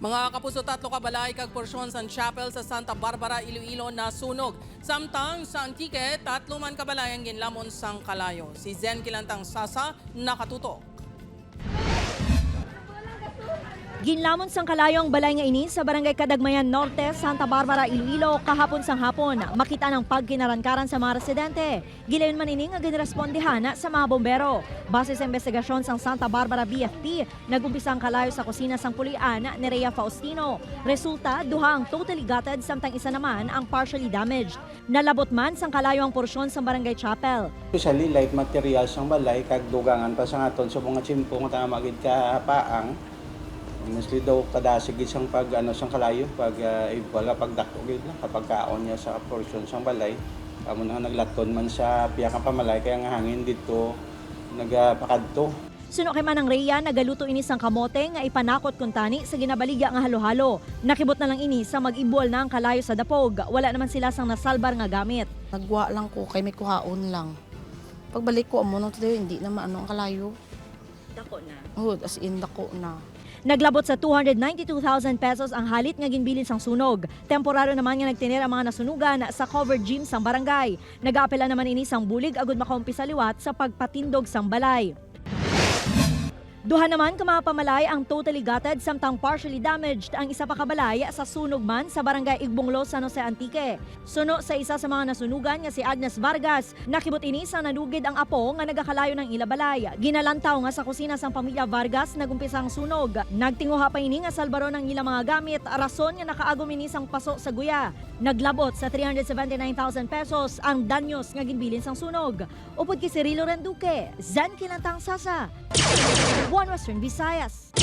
Mga kapuso, 3 ka balay kag porsyon sa chapel sa Santa Barbara, Iloilo na sunog. Samtang sa Antique, 3 man ka balay ang ginlamon sang kalayo. Si Zen Kilantang Sasa nakatutok. Ginlamon sang kalayo ang balay nga ini sa Barangay Kadagmayan Norte, Santa Barbara, Iloilo kahapon sang hapon. Makita ng pagkinarankaran sa mga residente. Gilayon man ini nga ginrespondihan sa mga bombero. Base sa investigasyon sang Santa Barbara BFP, nagumpisa ang kalayo sa kusina sang pulian ni Rhea Faustino. Resulta, duha ang totally gutted samtang isa naman ang partially damaged. Nalabot man sang kalayo ang porsyon sa Barangay Chapel. Usually light materials ang balay kag dugangan pa sa aton sa mga chimpong nga magid ka paang. Honestly daw kadasig isang pag sang kalayo pag wala pagdako gid lang kapag kaon niya sa portion sang balay. Amo na naglaton man sa piya ka pamalay kaya nga hangin dito nagapakadto. Suno kay Manang Rhea, nagaluto ini sang kamote nga ipanakot kuntani sa ginabaligya nga halo-halo. Nakibot na lang ini sa mag-ibol na ang kalayo sa dapog. Wala naman sila sang nasalbar nga gamit. Nagwa lang ko kay may kuhaon lang. Pagbalik ko amo nang hindi na maano ang kalayo. Dako na. Oh, as in dako na. Naglabot sa 292,000 pesos ang halit nga ginbilin sang sunog. Temporaryo naman nga nagtinir ang mga nasunugan sa covered gym sang barangay. Nag-aapela naman ini sang bulig agud makaumpisa liwat sa pagpatindog sang balay. Duha naman ka mga pamalay ang totally gutted samtang partially damaged ang isa pa kabalay sa sunog man sa barangay Igbonglo, San Jose Antique. Suno sa isa sa mga nasunugan nga si Agnes Vargas, nakibot ini sa nanugid ang apo nga nagakalayo ng ilabalay. Ginalantaw nga sa kusina sang pamilya Vargas nagumpisa ang sunog. Nagtinguha pa ini nga salbaron ng ilang mga gamit, rason nga nakaagom ini sang paso sa guya. Naglabot sa 379,000 pesos ang danyos nga ginbilin sang sunog. Upod ki Cirilo Renduque, Zen Kilantang Sasa, One Western Visayas.